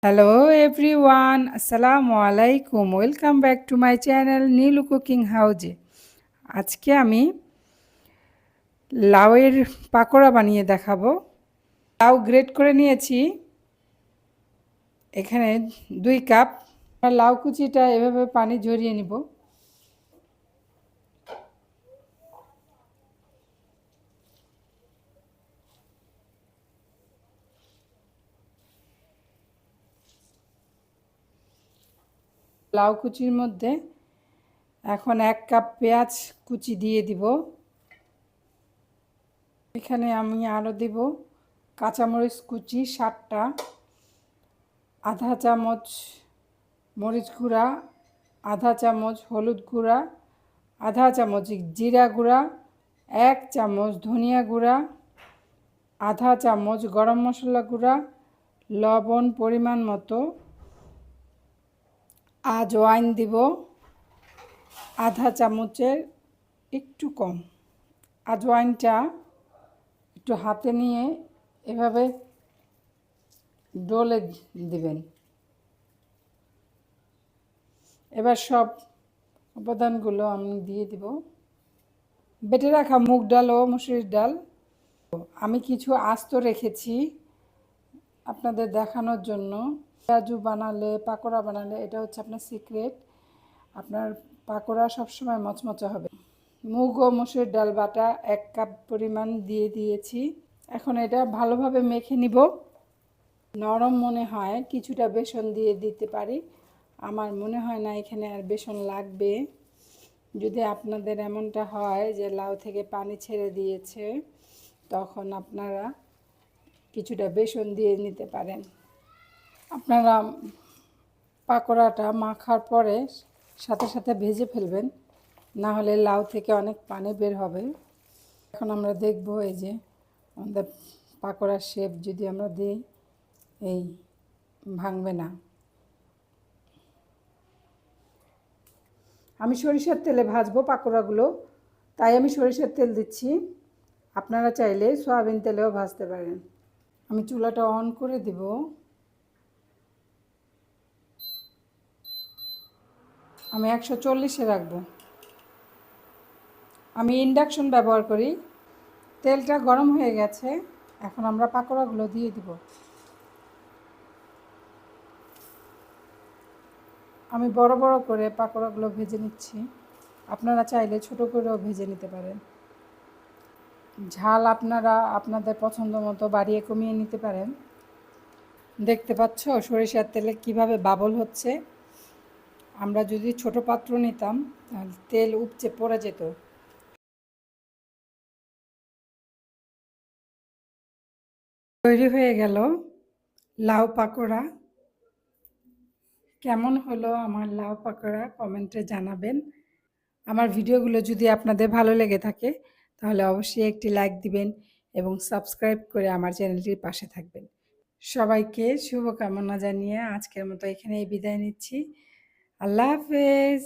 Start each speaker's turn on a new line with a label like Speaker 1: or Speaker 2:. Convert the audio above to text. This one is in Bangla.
Speaker 1: Hello everyone, Assalamu alaikum. Welcome back to my channel Nilu cooking হাউজে। আজকে আমি লাউয়ের পাকোড়া বানিয়ে দেখাবো। লাউ গ্রেট করে নিয়েছি, এখানে 2 কাপ। লাউ কুচিটা এভাবে পানি ঝরিয়ে নিব। লাউ কুচির মধ্যে এখন 1 কাপ পেঁয়াজ কুচি দিয়ে দিব। এখানে আমি আরও দেব কাঁচামরিচ কুচি 7টা, আধা চামচ মরিচ গুঁড়া, আধা চামচ হলুদ গুঁড়া, আধা চামচ জিরা গুঁড়া, 1 চামচ ধনিয়া গুঁড়া, আধা চামচ গরম মশলা গুঁড়া, লবণ পরিমাণ মতো, আজওয়াইন দিব আধা চামচের একটু কম। আজওয়াইনটা একটু হাতে নিয়ে এভাবে ডলে দিবেন। এবার সব উপাদানগুলো আমি দিয়ে দিব। বেটে রাখা মুগ ডাল ও মসুরির ডাল আমি কিছু আস্ত রেখেছি আপনাদের দেখানোর জন্য। পেঁয়াজু বানালে, পাকোড়া বানালে এটা হচ্ছে আপনার সিক্রেট। আপনার পাকোড়া সবসময় মচমচে হবে। মুগ ও মসুর ডাল বাটা 1 কাপ পরিমাণ দিয়ে দিয়েছি। এখন এটা ভালোভাবে মেখে নিব। নরম মনে হয় কিছুটা বেসন দিয়ে দিতে পারি, আমার মনে হয় না এখানে আর বেসন লাগবে। যদি আপনাদের এমনটা হয় যে লাউ থেকে পানি ছেড়ে দিয়েছে, তখন আপনারা কিছুটা বেসন দিয়ে নিতে পারেন। আপনারা পাকোড়াটা মাখার পরে সাথে সাথে ভেজে ফেলবেন, না হলে লাউ থেকে অনেক পানি বের হবে। এখন আমরা দেখব এই যে আমাদের পাকোড়ার শেপ যদি আমরা দিই, এই ভাঙবে না। আমি সরিষার তেলে ভাজবো পাকোড়াগুলো, তাই আমি সরিষার তেল দিচ্ছি। আপনারা চাইলে সয়াবিন তেলেও ভাজতে পারেন। আমি চুলাটা অন করে দিব। আমি 140-এ রাখবো। আমি ইন্ডাকশন ব্যবহার করি। তেলটা গরম হয়ে গেছে, এখন আমরা পাকোড়াগুলো দিয়ে দিব। আমি বড় বড় করে পাকোড়াগুলো ভেজে নিচ্ছি, আপনারা চাইলে ছোট করেও ভেজে নিতে পারেন। ঝাল আপনারা আপনাদের পছন্দ মতো বাড়িয়ে কমিয়ে নিতে পারেন। দেখতে পাচ্ছ সরিষার তেলে কিভাবে বাবল হচ্ছে। আমরা যদি ছোট পাত্র নিতাম তাহলে তেল উপচে পড়ে যেত। তৈরি হয়ে গেল লাউ পাকোড়া। কেমন হলো আমার লাউ পাকোড়া কমেন্টে জানাবেন। আমার ভিডিওগুলো যদি আপনাদের ভালো লেগে থাকে তাহলে অবশ্যই একটি লাইক দিবেন এবং সাবস্ক্রাইব করে আমার চ্যানেলটির পাশে থাকবেন। সবাইকে শুভকামনা জানিয়ে আজকের মতো এখানেই বিদায় নিচ্ছি। আল্লাহ হাফেজ।